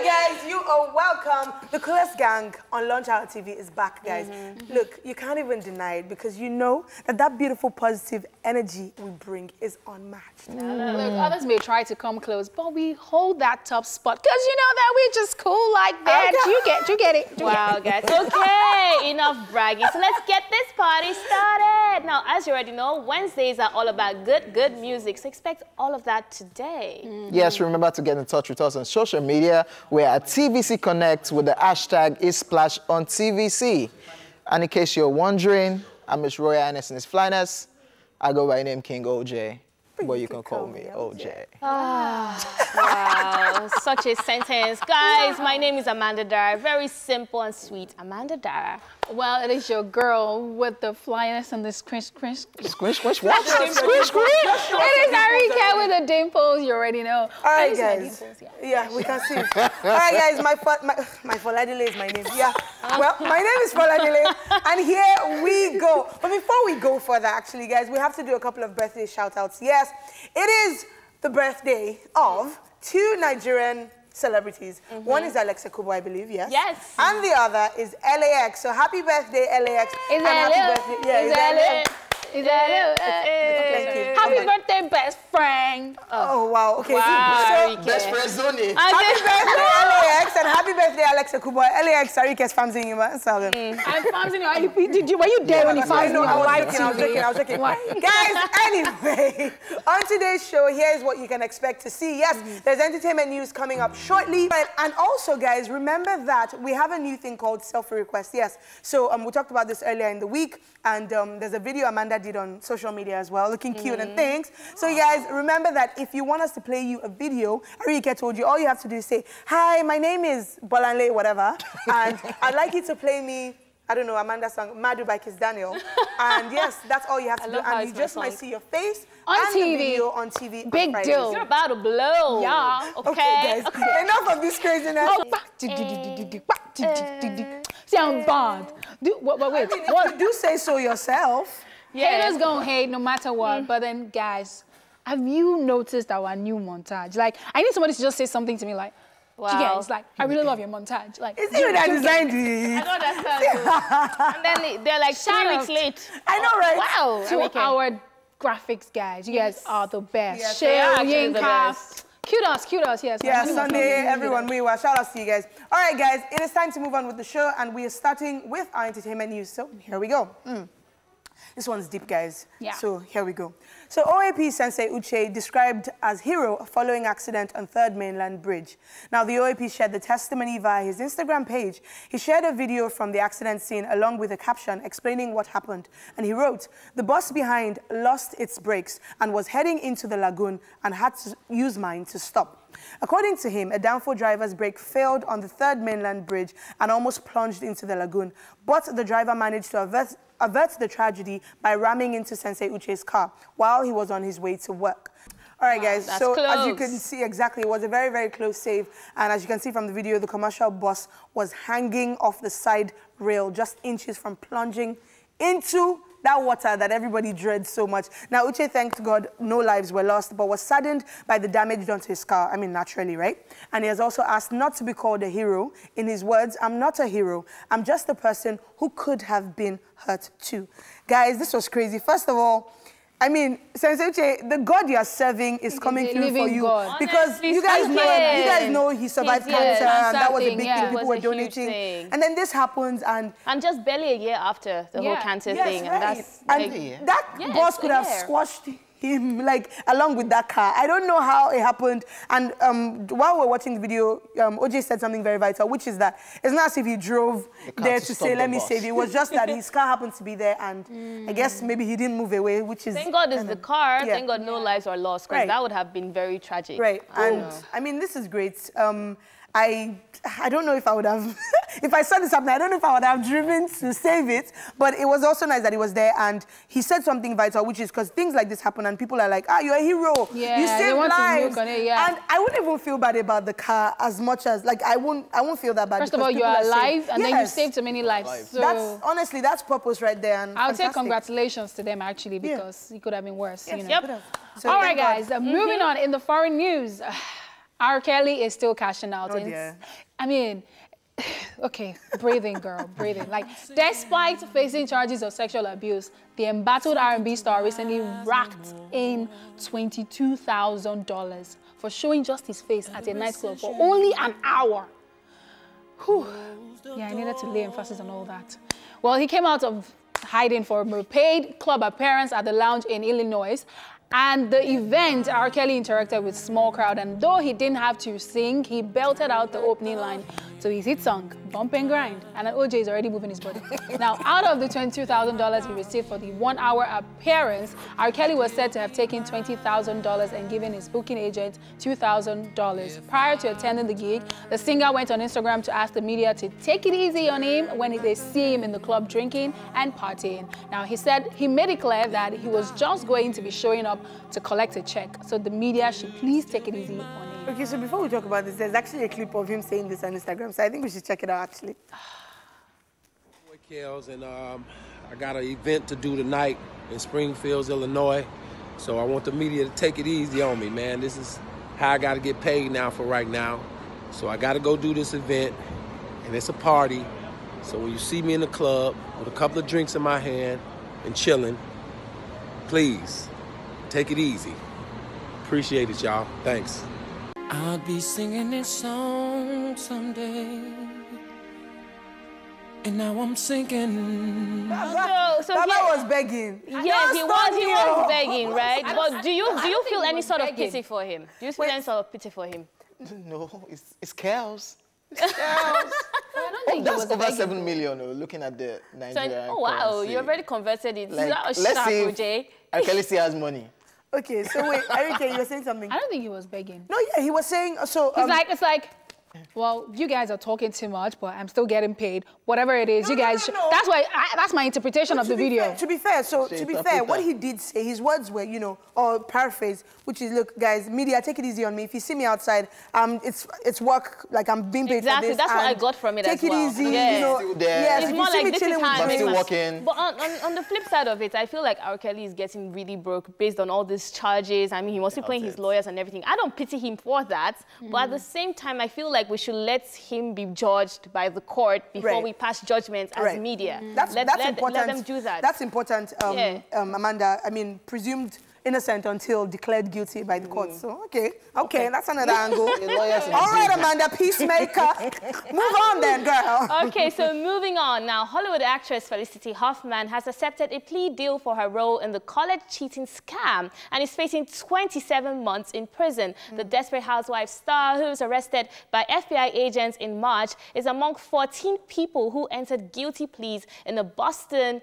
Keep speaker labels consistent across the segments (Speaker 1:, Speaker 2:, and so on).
Speaker 1: guys, you are welcome. The coolest gang on Launch Hour TV is back, guys. Look, you can't even deny it because you know that beautiful positive energy we bring is unmatched.
Speaker 2: Look, others may try to come close, but we hold that top spot because you know that we're just cool like that. Okay. You get it.
Speaker 3: Wow, guys. Okay, enough bragging. So let's get this party started. Now, as you already know, Wednesdays are all about good music. So expect all of that today.
Speaker 4: Yes, remember to get in touch with us on social media. We're at TVC Connect with the hashtag ESplash on TVC. And in case you're wondering, I'm Miss Royal Highness in his flyness. I go by name King OJ, but you can call me OJ.
Speaker 3: Wow, such a sentence. Guys, my name is Amanda Dara. Very simple and sweet. Amanda Dara.
Speaker 2: Well, it is your girl with the flyness and the squish.
Speaker 4: Squish, what?
Speaker 2: Squish. It is R.Kelly with the dimples, you already know.
Speaker 1: All right, guys. Yeah, we can see. All right, guys, my Foladile is my name. Yeah. Well, my name is Foladile, and here we go. But before we go further, actually, guys, we have to do a couple of birthday shout-outs. Yes, it is the birthday of two Nigerian celebrities. One is Alexa Kubo, I believe, yes?
Speaker 3: Yes.
Speaker 1: And the other is LAX. So happy birthday, LAX.
Speaker 2: Is that Happy birthday, best friend.
Speaker 1: Oh, wow. Okay.
Speaker 3: Wow.
Speaker 1: So,
Speaker 4: Best friend Zoni.
Speaker 1: happy birthday, LAX, and happy birthday, Alexa Kubo. LAX, Sarika's family in you.
Speaker 2: I'm family. Were you there when he found me?
Speaker 1: I was joking. Guys, anyway, on today's show, here's what you can expect to see. Yes, there's entertainment news coming up shortly. And also, guys, remember that we have a new thing called selfie request. Yes. So we talked about this earlier in the week, and there's a video Amanda did on social media as well, looking cute and things. So, you guys, remember that if you want us to play you a video, Arike told you, all you have to do is say, hi, my name is Bolanle, whatever, and I'd like you to play me, I don't know, Amanda's song, Madu by Kiss Daniel. And yes, that's all you have to do. And you just might see your face
Speaker 2: on
Speaker 1: and
Speaker 2: TV.
Speaker 1: The video on TV.
Speaker 2: Big
Speaker 1: on
Speaker 2: deal.
Speaker 3: You're about to blow.
Speaker 2: Yeah.
Speaker 1: Okay, guys. Enough of this craziness.
Speaker 2: See, I'm bad. Wait.
Speaker 1: What? Do say so yourself.
Speaker 3: Yeah.
Speaker 2: Haters gonna hate no matter what, but then, guys, have you noticed our new montage? Like, I need somebody to just say something to me like,
Speaker 3: wow.
Speaker 2: It's like, I really love your montage. Like,
Speaker 1: it's you that designed it.
Speaker 3: I don't understand. And then they're like 3 weeks late.
Speaker 1: I know, right?
Speaker 3: Wow.
Speaker 2: to our graphics guys, you guys are the best.
Speaker 1: Yes,
Speaker 2: Shale, Yinka, cute us, yes.
Speaker 1: Yeah, Sunday, everyone, we were. Shout out to you guys. All right, guys, it is time to move on with the show, and we are starting with our entertainment news. So here we go. This one's deep, guys.
Speaker 2: Yeah.
Speaker 1: So here we go. So OAP Sensei Uche described as hero following accident on 3rd Mainland Bridge. Now, the OAP shared the testimony via his Instagram page. He shared a video from the accident scene along with a caption explaining what happened. And he wrote, the bus behind lost its brakes and was heading into the lagoon and had to use mine to stop. According to him, a downfall driver's brake failed on the 3rd Mainland Bridge and almost plunged into the lagoon. But the driver managed to avert the tragedy by ramming into Sensei Uche's car while he was on his way to work. All right, guys, so
Speaker 3: close.
Speaker 1: As you can see, exactly, it was a very, very close save. And as you can see from the video, the commercial bus was hanging off the side rail just inches from plunging into that water that everybody dreads so much. Now, Uche thanked God no lives were lost, but was saddened by the damage done to his car. I mean, naturally, right? And he has also asked not to be called a hero. In his words, I'm not a hero. I'm just a person who could have been hurt too. Guys, this was crazy. First of all, I mean, Sensei Uche, the God you are serving is coming through for you.
Speaker 2: God.
Speaker 1: Because
Speaker 3: Honestly,
Speaker 1: you guys know he survived cancer, and that was a big thing. People were donating. And then this happens, and
Speaker 3: just barely a year after the whole cancer thing.
Speaker 1: Right.
Speaker 3: And
Speaker 1: that bus could have squashed him, like, along with that car. I don't know how it happened. And while we're watching the video, OJ said something very vital, which is that it's not as if he drove there to say, let me save you. It was just that his car happened to be there, and I guess maybe he didn't move away, which is...
Speaker 3: Thank God it's the car. Thank God no lives were lost, because that would have been very tragic.
Speaker 1: Right. And, I mean, this is great. I don't know if I would have, if I saw this happening, I don't know if I would have driven to save it, but it was also nice that he was there, and he said something vital, which is because things like this happen and people are like, you're a hero, you saved lives. And I wouldn't even feel bad about the car as much as, like, I won't feel that bad.
Speaker 2: First of all, you are alive, and then you saved so many lives. So
Speaker 1: honestly, that's purpose right there. And
Speaker 2: I would say congratulations to them, actually, because it could have been worse.
Speaker 1: Yes,
Speaker 2: you know?
Speaker 1: So
Speaker 2: all right, guys, moving on in the foreign news. R.Kelly is still cashing out.
Speaker 1: Oh, dear.
Speaker 2: I mean, okay, breathing, girl, breathing. Like, despite facing charges of sexual abuse, the embattled R&B star recently racked in $22,000 for showing just his face at a nightclub for only an hour. Whew. Yeah, I needed to lay emphasis on all that. Well, he came out of hiding for a paid club appearance at the lounge in Illinois. And the event, R.Kelly interacted with a small crowd, and though he didn't have to sing, he belted out the opening line to his hit song, Bump and Grind, and OJ is already moving his body. Now, out of the $22,000 he received for the 1-hour appearance, R.Kelly was said to have taken $20,000 and given his booking agent $2,000. Prior to attending the gig, the singer went on Instagram to ask the media to take it easy on him when they see him in the club drinking and partying. Now, he said he made it clear that he was just going to be showing up to collect a check, so the media should please take it easy on him.
Speaker 1: Okay, so before we talk about this, there's actually a clip of him saying this on Instagram, so I think we should check it out, actually.
Speaker 5: Kels, and I got an event to do tonight in Springfield, Illinois, so I want the media to take it easy on me, man. This is how I got to get paid now for right now. So I got to go do this event, and it's a party. So when you see me in the club with a couple of drinks in my hand and chilling, please take it easy. Appreciate it, y'all. Thanks.
Speaker 6: I'll be singing this song someday, and now I'm sinking.
Speaker 3: So
Speaker 1: Baba was begging.
Speaker 3: Yes, he was begging, right? But do you feel any sort of pity for him? Do you feel any sort of pity for him?
Speaker 4: No, it's Kels.
Speaker 2: I don't think
Speaker 4: That's
Speaker 2: he was
Speaker 4: over
Speaker 2: begging.
Speaker 4: 7 million, looking at the Nigerian
Speaker 3: Oh wow,
Speaker 4: currency.
Speaker 3: you already converted it.
Speaker 4: Like,
Speaker 3: That was
Speaker 4: let's
Speaker 3: sharp,
Speaker 4: see
Speaker 3: OJ.
Speaker 4: if R.Kelly still has money.
Speaker 1: Okay, so wait, Eric, you were saying something?
Speaker 2: I don't think he was begging.
Speaker 1: No, yeah, he was saying, so...
Speaker 2: It's like, well, you guys are talking too much, but I'm still getting paid. Whatever it is, you guys...
Speaker 1: no.
Speaker 2: That's why. That's my interpretation of the video.
Speaker 1: To be fair, what he did say, his words were, you know, or paraphrase, which is, look, guys, media, take it easy on me. If you see me outside, it's work, like I'm being paid for this.
Speaker 3: That's what I got from it as well.
Speaker 1: Take it easy,
Speaker 3: Yeah.
Speaker 1: you know.
Speaker 4: Still there.
Speaker 1: Yes,
Speaker 3: It's
Speaker 1: if
Speaker 3: more
Speaker 1: you see
Speaker 3: like
Speaker 1: me
Speaker 3: this
Speaker 1: chilling
Speaker 3: is
Speaker 1: with
Speaker 3: how I
Speaker 4: But
Speaker 3: make
Speaker 4: still
Speaker 3: my-
Speaker 4: working.
Speaker 3: But on the flip side of it, I feel like R.Kelly is getting really broke based on all these charges. I mean, he must be paying his lawyers and everything. I don't pity him for that. But at the same time, I feel like we should let him be judged by the court before we pass judgments as media.
Speaker 1: That's important.
Speaker 3: Let them do that.
Speaker 1: That's important, Amanda. I mean, presumed innocent until declared guilty by the court. So, okay, that's another angle. All right, Amanda, peacemaker. Move on then, girl.
Speaker 3: Okay, so moving on. Now, Hollywood actress Felicity Huffman has accepted a plea deal for her role in the college cheating scam and is facing 27 months in prison. The Desperate Housewives star, who was arrested by FBI agents in March, is among 14 people who entered guilty pleas in a Boston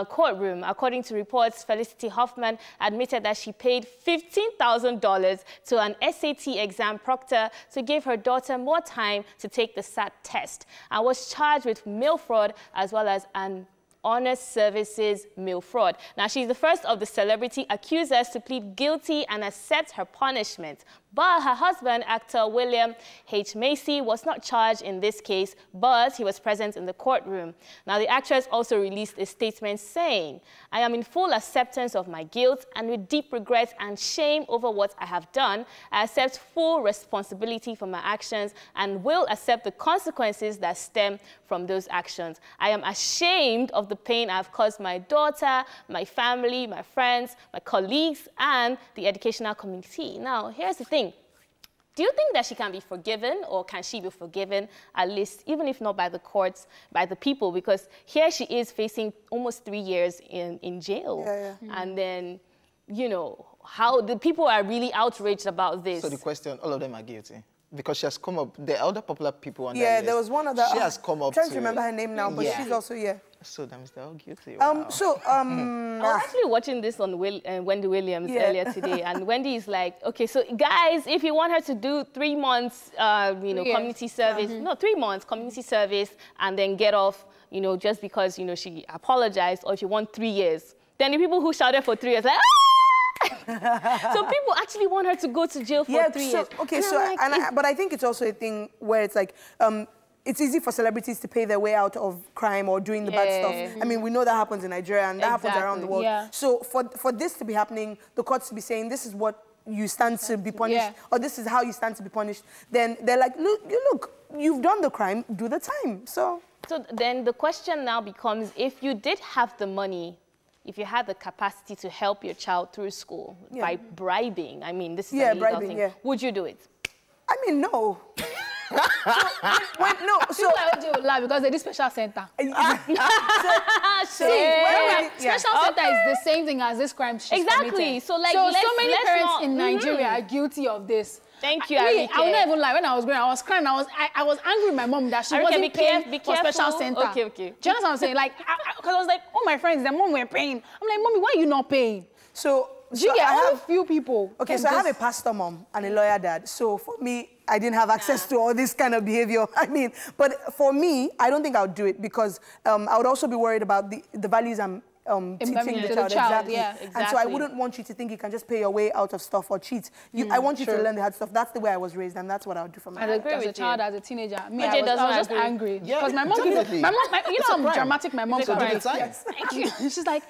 Speaker 3: courtroom. According to reports, Felicity Huffman admitted that she paid $15,000 to an SAT exam proctor to give her daughter more time to take the SAT test, and was charged with mail fraud as well as an honest services mail fraud. Now, she's the first of the celebrity accusers to plead guilty and accept her punishment. But her husband, actor William H. Macy, was not charged in this case, but he was present in the courtroom. Now, the actress also released a statement saying, "I am in full acceptance of my guilt, and with deep regret and shame over what I have done, I accept full responsibility for my actions and will accept the consequences that stem from those actions. I am ashamed of the pain I've caused my daughter, my family, my friends, my colleagues, and the educational community." Now, here's the thing. Do you think that she can be forgiven, or can she be forgiven, at least, even if not by the courts, by the people? Because here she is facing almost 3 years in jail. And then, you know, how the people are really outraged about this.
Speaker 4: So the question, all of them are guilty. Because she has come up, the other popular people on that list,
Speaker 1: there was one other.
Speaker 4: she has come up
Speaker 1: I'm trying to remember her name now, but she's also,
Speaker 4: So that means they're all guilty. Wow.
Speaker 3: I was actually watching this on Wendy Williams earlier today, and Wendy is like, okay, so guys, if you want her to do 3 months, community service, no, 3 months community service, and then get off, you know, just because, you know, she apologized, or if you want 3 years, then the people who shouted for 3 years, like, so people actually want her to go to jail for 3 years.
Speaker 1: Okay, but I think it's also a thing where it's like, it's easy for celebrities to pay their way out of crime or doing the bad stuff. I mean, we know that happens in Nigeria and that happens around the world. So for this to be happening, the courts to be saying this is what you stand to be punished, or this is how you stand to be punished, then they're like, look, you've done the crime, do the time. So
Speaker 3: then the question now becomes, if you did have the money, if you had the capacity to help your child through school by bribing, I mean, this is a legal thing, would you do it?
Speaker 1: I mean, no.
Speaker 2: People like lie because they did special center. Special center is the same thing as this crime she's committed.
Speaker 3: So like,
Speaker 2: so many parents in Nigeria are guilty of this.
Speaker 3: Thank you,
Speaker 2: I will not even lie. When I was growing, I was crying. I was angry with my mom that she wasn't paying for special center.
Speaker 3: Okay.
Speaker 2: Do you understand what I'm saying? Like, because I was like, oh, my friends, their mom were paying. I'm like, mommy, why are you not paying?
Speaker 1: So
Speaker 2: you get only few people.
Speaker 1: Okay, so I have a pastor mom and a lawyer dad. So for me, I didn't have access to all this kind of behavior. I mean, but for me, I don't think I would do it because I would also be worried about the values I'm teaching the child. Exactly. And so I wouldn't want you to think you can just pay your way out of stuff or cheat. I want you to learn the hard stuff. That's the way I was raised, and that's what I would do for my child.
Speaker 2: As a child, as a teenager, me, I was just angry. Because my mom, you know how dramatic my mom is. Thank you. She's like,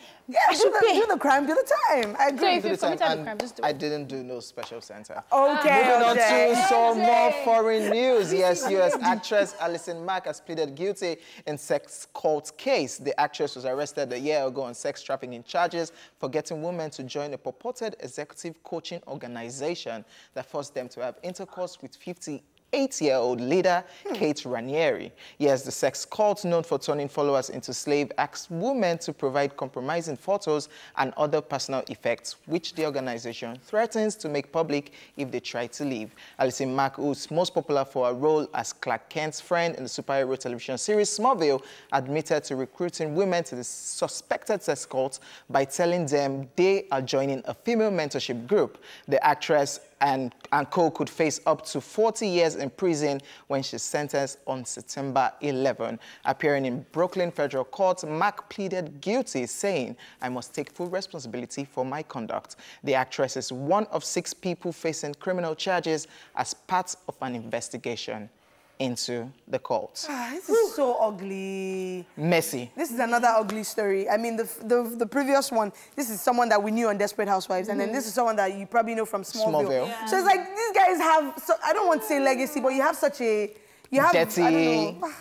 Speaker 2: I should do
Speaker 1: the crime, do the time. I agree.
Speaker 2: So if you committed the crime, just do it.
Speaker 4: I didn't do no special center.
Speaker 1: Okay.
Speaker 4: Moving on to some more foreign news. Yes, US actress Alison Mack has pleaded guilty in sex cult case. The actress was arrested a year ago on sex trafficking charges for getting women to join a purported executive coaching organization that forced them to have intercourse with 58-year-old leader Kate Raniere. Yes, the sex cult, known for turning followers into slaves, asked women to provide compromising photos and other personal effects, which the organization threatens to make public if they try to leave. Alison Mack, who's most popular for her role as Clark Kent's friend in the superhero television series Smallville, admitted to recruiting women to the suspected sex cult by telling them they are joining a female mentorship group. The actress and co could face up to 40 years in prison when she's sentenced on September 11. Appearing in Brooklyn Federal Court, Mack pleaded guilty, saying, "I must take full responsibility for my conduct." The actress is one of 6 people facing criminal charges as part of an investigation into the cult.
Speaker 1: This is so ugly.
Speaker 4: Messy.
Speaker 1: This is another ugly story. I mean, the previous one, this is someone that we knew on Desperate Housewives, and then this is someone that you probably know from Smallville. Yeah. So it's like, these guys have, I don't want to say legacy, but you have such a, dirty. I don't know.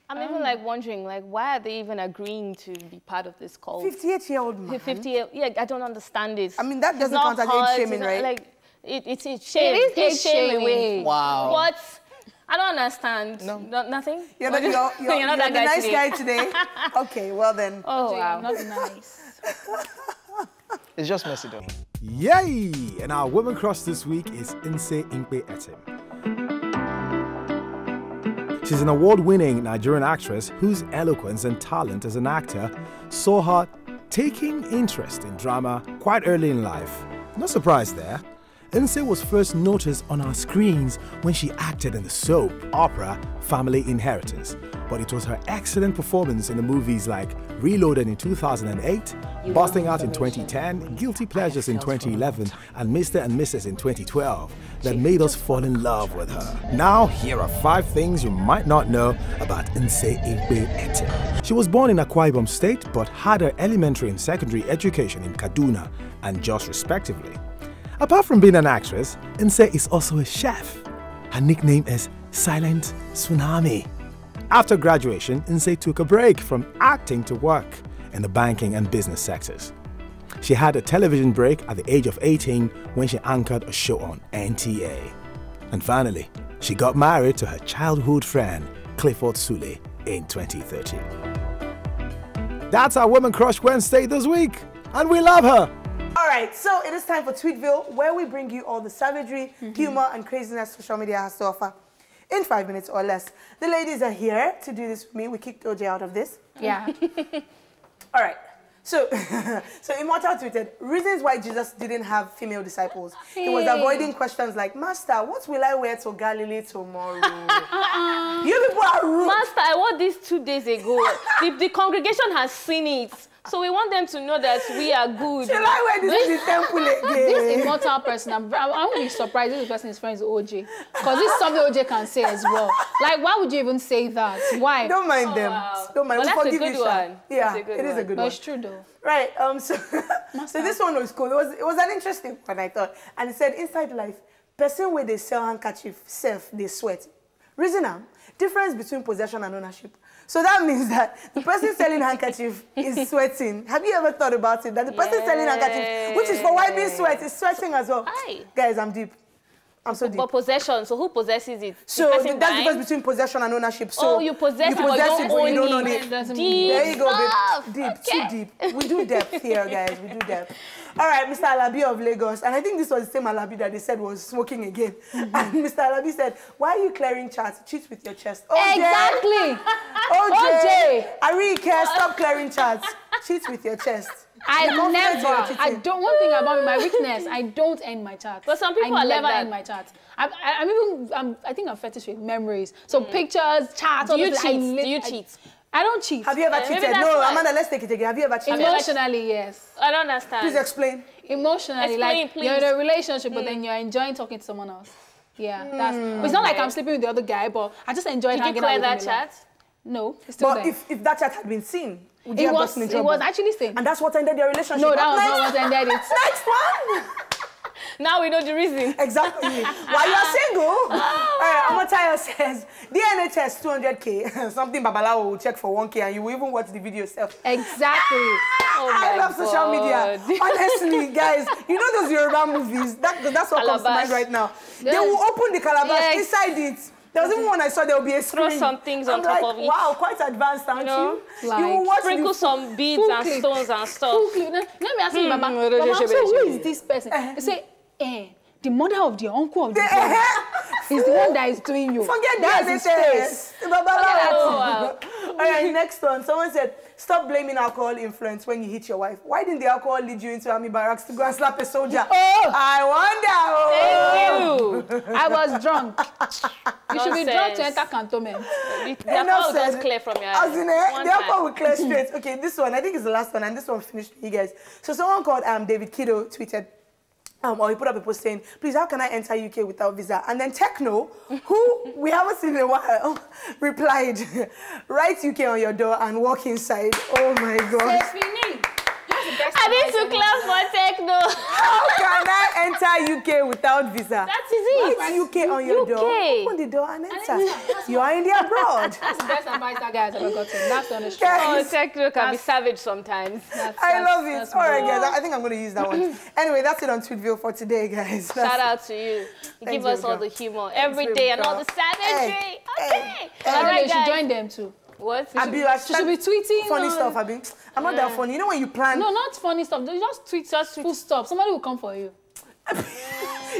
Speaker 3: I'm even like wondering, like, why are they even agreeing to be part of this cult?
Speaker 1: 58-year-old man.
Speaker 3: 58, yeah, I don't understand it.
Speaker 1: I mean, that doesn't count as age shaming, right?
Speaker 3: Like, it's shame. It is shaming.
Speaker 4: Wow.
Speaker 3: What? I don't understand.
Speaker 4: No.
Speaker 3: Nothing?
Speaker 1: You're not that the nice guy today? Okay, well then.
Speaker 3: Oh, wow.
Speaker 2: Not nice.
Speaker 4: It's just messy though.
Speaker 7: Yay! And our woman crush this week is Nse Inkpe Etim. She's an award-winning Nigerian actress whose eloquence and talent as an actor saw her taking interest in drama quite early in life. No surprise there. Nse was first noticed on our screens when she acted in the soap opera Family Inheritance, but it was her excellent performance in the movies like Reloaded in 2008, Busting Out in 2010, Guilty Pleasures in 2011, and Mr. and Mrs. in 2012 that made us fall in love with her. Now, here are 5 things you might not know about Nse Inkpe Etim. She was born in Akwa Ibom State, but had her elementary and secondary education in Kaduna and Jos respectively. Apart from being an actress, Nse is also a chef. Her nickname is Silent Tsunami. After graduation, Nse took a break from acting to work in the banking and business sectors. She had a television break at the age of 18 when she anchored a show on NTA. And finally, she got married to her childhood friend, Clifford Sule, in 2013. That's our Woman Crush Wednesday this week, and we love her!
Speaker 1: All right, so it is time for Tweetville, where we bring you all the savagery, humor, and craziness social media has to offer in 5 minutes or less. The ladies are here to do this with me. We kicked OJ out of this.
Speaker 2: Yeah.
Speaker 1: All right. So, Immortal tweeted, reasons why Jesus didn't have female disciples. He was avoiding questions like, Master, what will I wear to Galilee tomorrow? You people are rude.
Speaker 3: Master, I wore this 2 days ago. the congregation has seen it. So we want them to know that we are good.
Speaker 1: Shall I wear this to the temple again?
Speaker 2: This immortal person, I'm going to be surprised if this person is friends with OJ. Because this is something OJ can say as well. Like, why would you even say that? Why?
Speaker 1: Don't mind them.
Speaker 3: Wow.
Speaker 1: Don't mind.
Speaker 3: Well,
Speaker 1: We'll
Speaker 3: that's a
Speaker 1: forgive
Speaker 3: good
Speaker 1: you, Sha.
Speaker 3: one.
Speaker 1: Yeah,
Speaker 3: That's a good
Speaker 1: it is a
Speaker 3: one.
Speaker 1: good
Speaker 2: But
Speaker 1: one.
Speaker 2: it's true, though.
Speaker 1: Right. So this one was cool. It was an interesting one, I thought. And it said, inside life, person where they sell handkerchief, self, they sweat. Reason difference between possession and ownership. So that means that the person selling handkerchief is sweating. Have you ever thought about it? That the person selling handkerchief, which is for wiping sweat, is sweating as well.
Speaker 3: Aye.
Speaker 1: Guys, I'm deep. I'm so deep.
Speaker 3: But possession, so who possesses it?
Speaker 1: So that's the difference between possession and ownership. So
Speaker 3: you possess it, but you don't
Speaker 1: but you don't
Speaker 3: own
Speaker 1: own
Speaker 3: it.
Speaker 1: it.
Speaker 3: Deep
Speaker 1: There you go,
Speaker 3: stuff.
Speaker 1: babe. Deep,
Speaker 3: Okay.
Speaker 1: too deep. We do depth here, guys. We do depth. All right, Mr. Alabi of Lagos. And I think this was the same Alabi that they said was smoking again. And Mr. Alabi said, why are you clearing chats? Cheat with your chest. OJ,
Speaker 2: Exactly.
Speaker 1: OJ. Arike, stop clearing chats. Cheat with your chest.
Speaker 2: I
Speaker 1: You're confident
Speaker 2: never.
Speaker 1: you're cheating.
Speaker 2: I don't. One thing about me, my weakness, I don't end my chat.
Speaker 3: But some people
Speaker 2: I
Speaker 3: are like
Speaker 2: never
Speaker 3: that.
Speaker 2: end my chat. I think I'm fetish with memories. So pictures, chats.
Speaker 3: Do you
Speaker 2: all this,
Speaker 3: cheat? Do you cheat?
Speaker 2: I don't cheat.
Speaker 1: Have you ever
Speaker 3: Maybe
Speaker 1: cheated?
Speaker 3: that's
Speaker 1: No,
Speaker 3: why.
Speaker 1: Amanda, let's take it again. Have you ever cheated?
Speaker 2: Emotionally, yes.
Speaker 3: I don't understand.
Speaker 1: Please explain.
Speaker 2: Emotionally,
Speaker 3: Explain,
Speaker 2: like
Speaker 3: please.
Speaker 2: you're in a relationship, but then you're enjoying talking to someone else. Yeah, it's not like I'm sleeping with the other guy, but I just enjoy
Speaker 3: Did you
Speaker 2: hanging
Speaker 3: clear
Speaker 2: out with
Speaker 3: that
Speaker 2: him.
Speaker 3: chat?
Speaker 2: No, it's still
Speaker 1: But
Speaker 2: there.
Speaker 1: if that chat had been seen, would you
Speaker 2: It
Speaker 1: have
Speaker 2: was.
Speaker 1: gotten in
Speaker 2: It
Speaker 1: trouble?
Speaker 2: was actually seen.
Speaker 1: And that's what ended your relationship.
Speaker 2: No, that was
Speaker 1: Next-
Speaker 2: not what ended it.
Speaker 1: Next one.
Speaker 3: Now we know the reason.
Speaker 1: Exactly. While you're single, Amatayo says, DNA test 200K, something Babalawo will check for 1K, and you will even watch the video yourself.
Speaker 2: Exactly.
Speaker 3: Oh
Speaker 1: I
Speaker 3: my
Speaker 1: love social media.
Speaker 3: God.
Speaker 1: Honestly, guys, you know those Yoruba movies? That's what comes to
Speaker 3: Calabash.
Speaker 1: mind right now. They
Speaker 2: Yes.
Speaker 1: will open the calabash
Speaker 3: Yes.
Speaker 1: inside it. There was even one I saw, there will be a
Speaker 3: Throw
Speaker 1: screen.
Speaker 3: some things
Speaker 1: I'm
Speaker 3: on top
Speaker 1: like,
Speaker 3: of it.
Speaker 1: wow, quite advanced, aren't
Speaker 3: know,
Speaker 1: you?
Speaker 2: like
Speaker 1: You will watch
Speaker 3: Sprinkle
Speaker 1: the
Speaker 3: some beads
Speaker 2: Full
Speaker 3: and
Speaker 2: clip.
Speaker 3: stones and stuff.
Speaker 2: Full clip. Let me ask you, Baba. Baba, so who is this person? They say, the mother of the uncle of the brother is the one that is doing you.
Speaker 1: Forget
Speaker 2: That's
Speaker 1: that.
Speaker 2: his face.
Speaker 3: Oh, wow.
Speaker 1: All right, next one. Someone said, stop blaming alcohol influence when you hit your wife. Why didn't the alcohol lead you into army barracks to go and slap a soldier?
Speaker 2: Oh!
Speaker 1: I wonder.
Speaker 3: Thank you.
Speaker 2: I was drunk. You should be drunk to
Speaker 3: Nonsense.
Speaker 2: enter cantonment.
Speaker 3: The alcohol will just clear from your eyes.
Speaker 1: As in,
Speaker 3: One
Speaker 1: the alcohol
Speaker 3: time.
Speaker 1: will clear straight. Okay, this one, I think is the last one, and this one finished for you guys. So someone called David Kiddo tweeted, or he put up a post saying, please, how can I enter UK without visa? And then Techno, who we haven't seen in a while, replied, write UK on your door and walk inside. Oh my God.
Speaker 3: I need to clap for techno.
Speaker 1: How can I enter UK without visa?
Speaker 3: That is it.
Speaker 1: Write UK on your door.
Speaker 3: UK.
Speaker 1: Open the door and enter. You are in the abroad.
Speaker 2: That's the best advice that guy has ever gotten. That's the honest
Speaker 1: Guys,
Speaker 2: truth.
Speaker 3: Oh, techno can be savage sometimes.
Speaker 1: I love it.
Speaker 2: That's
Speaker 1: All right, guys. I think I'm going to use that one. Anyway, that's it on Tweetville for today, guys.
Speaker 3: Shout out to you. You
Speaker 1: Thanks,
Speaker 3: give us all
Speaker 1: baby
Speaker 3: the humor every day and all the savagery. Okay. All
Speaker 2: You
Speaker 3: right,
Speaker 2: should
Speaker 3: guys.
Speaker 2: join them too.
Speaker 3: What?
Speaker 1: Abi,
Speaker 2: She should be tweeting
Speaker 1: funny
Speaker 2: on-
Speaker 1: stuff, Abi. I'm not that funny. You know when you plan,
Speaker 2: No, not funny stuff. Just tweet, full stop. Somebody will come for you.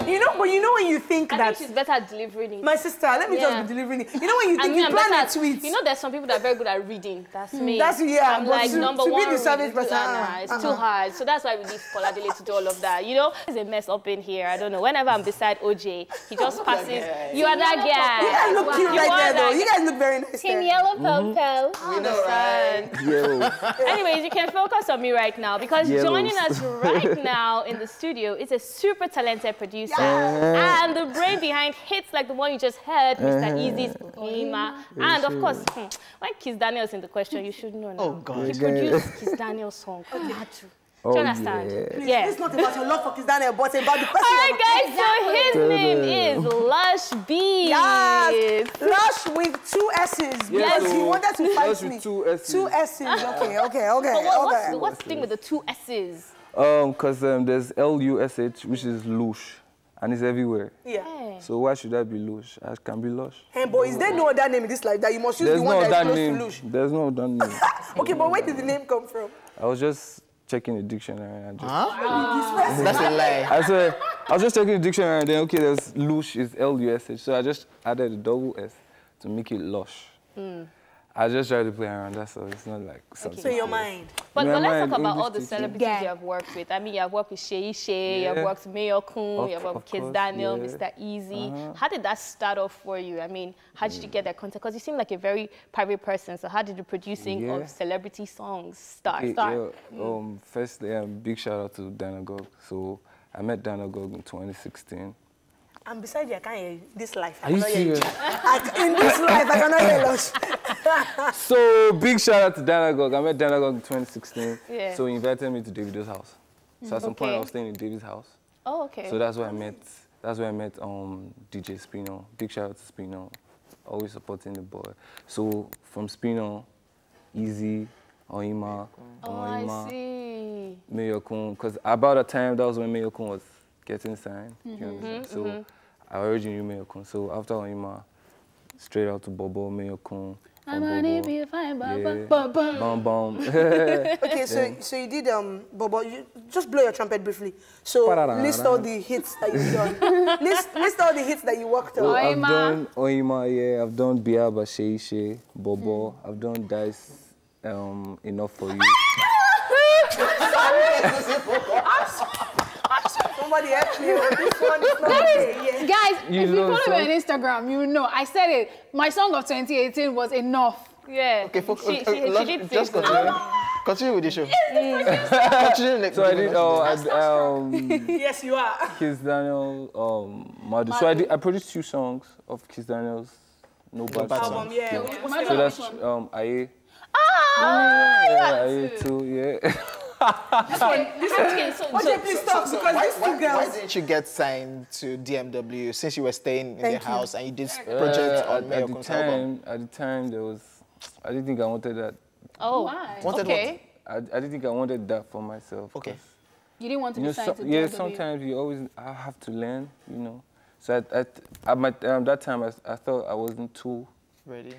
Speaker 1: you know when you think
Speaker 3: I
Speaker 1: that.
Speaker 3: think she's better at delivering it.
Speaker 1: My sister, let me
Speaker 3: Yeah.
Speaker 1: just be delivering it. You know when you
Speaker 3: I
Speaker 1: think
Speaker 3: mean,
Speaker 1: you
Speaker 3: I'm
Speaker 1: plan
Speaker 3: better
Speaker 1: a tweet.
Speaker 3: You know, there's some people that are very good at reading. That's me.
Speaker 1: That's- yeah,
Speaker 3: I'm
Speaker 1: but
Speaker 3: like
Speaker 1: to
Speaker 3: number
Speaker 1: be
Speaker 3: one.
Speaker 1: the savage
Speaker 3: reading.
Speaker 1: person,
Speaker 3: It's too hard. So that's why we leave Koladele to do all of that. You know, there's a mess up in here. I don't know. Whenever I'm beside OJ, he just passes. You are that guy.
Speaker 1: You guys look cute
Speaker 3: You
Speaker 1: right
Speaker 3: are
Speaker 1: there, though.
Speaker 3: that
Speaker 1: You guys look very nice
Speaker 3: Team
Speaker 1: there.
Speaker 3: Yellow Pom-Pom. I understand.
Speaker 4: Yo.
Speaker 3: Anyways, you can focus on me right now because
Speaker 4: Yellows.
Speaker 3: joining us right now in the studio is a super talented producer and the brain behind hits like the one you just heard, Mr. Easy's Hima. And of course, when Kiss Daniel's in the question, you should know now.
Speaker 4: Oh, God.
Speaker 3: He produced Kiss Daniel's song. He had to. Do you understand?
Speaker 1: Please,
Speaker 3: Yeah.
Speaker 1: It's not about your love for Kiss Daniel, but about the person.
Speaker 3: All right, guys, so his name is Lush B.
Speaker 1: Yes, Lush with 2 S's.
Speaker 8: Yes,
Speaker 1: Because he wanted to fight
Speaker 8: Lush
Speaker 1: me.
Speaker 8: with 2 S's.
Speaker 1: 2 S's. Okay.
Speaker 3: But what's the thing with the 2 S's?
Speaker 8: Because there's Lush, which is lush, and it's everywhere.
Speaker 1: Yeah.
Speaker 8: So why should that be lush? I can be lush.
Speaker 1: Hey, boy, is there no other name in this life that you must use
Speaker 8: There's
Speaker 1: the one
Speaker 8: no
Speaker 1: that
Speaker 8: other
Speaker 1: is close
Speaker 8: name.
Speaker 1: to Lush?
Speaker 8: There's no other name.
Speaker 1: Okay, but where did the name come from?
Speaker 8: I was just checking the dictionary and just...
Speaker 4: That's a lie.
Speaker 8: I swear, I was just checking the dictionary and then, okay, there's lush is Lush, so I just added a double S to make it lush. I just try to play around, that's all. It's not like something.
Speaker 1: So your mind.
Speaker 3: But let's
Speaker 8: mind,
Speaker 3: talk about
Speaker 8: English
Speaker 3: all the
Speaker 8: teacher.
Speaker 3: celebrities you have worked with. I mean, you have worked with Shay, you have worked with Mayor Kun, you have worked with Kids Daniel, Mr. Easy. How did that start off for you? I mean, how did you get that contact? Because you seem like a very private person, so how did the producing of celebrity songs start?
Speaker 8: Firstly, big shout out to Dana Gog. So I met Dana Gog in 2016.
Speaker 1: And besides, I can't hear this life.
Speaker 8: Are you serious?
Speaker 1: In this life, I cannot hear much.
Speaker 8: So big shout out to Dana Gog. I met Dana Gog in 2016.
Speaker 3: Yeah.
Speaker 8: So he invited me to Davido's house. So at some point I was staying in David's house.
Speaker 3: Oh, okay.
Speaker 8: So that's where I met. That's where I met DJ Spino. Big shout out to Spino. Always supporting the boy. So from Spino, Easy, Oima,
Speaker 3: I see.
Speaker 8: Mayor Kun. Because about that time, that was when Mayor Kun was getting signed. You understand? So I already knew Mayor Kun. So after Oima, straight out to Bobo, Mayor Kun.
Speaker 2: I'm gonna be fine,
Speaker 8: Yeah.
Speaker 2: bum.
Speaker 8: Bum.
Speaker 1: Okay, so you did Bobo. You just blow your trumpet briefly. So list all the hits that you've done. list all the hits that you worked on.
Speaker 8: So I've done Oima, yeah. I've done Biaba, Sheishe, Bobo. I've done Dice, Enough for You.
Speaker 1: Somebody help me. This one is not okay.
Speaker 2: Guys, if you follow me on Instagram, you know I said it. My song of 2018 was Enough.
Speaker 3: Yeah.
Speaker 4: Okay,
Speaker 3: she did
Speaker 4: just
Speaker 3: say
Speaker 4: continue. Continue with the show. Continue.
Speaker 8: So I did,
Speaker 1: Yes, you are.
Speaker 8: Kiss Daniel, Madu. So I produced 2 songs of Kiss Daniel's No Bad Songs.
Speaker 1: Yeah.
Speaker 8: So that's Aye.
Speaker 2: Yeah,
Speaker 8: Aye too, yeah.
Speaker 1: Please stop, because these two girls.
Speaker 4: Why didn't you get signed to DMW since you were staying in the house and you did project on Mayor Kun's album?
Speaker 8: At the time, I didn't think I wanted that.
Speaker 3: Oh,
Speaker 2: why?
Speaker 3: okay.
Speaker 8: I didn't think I wanted that for myself.
Speaker 4: Okay.
Speaker 2: You didn't want to be signed to DMW?
Speaker 8: Yeah, sometimes I have to learn, you know. So at that time, I thought I wasn't too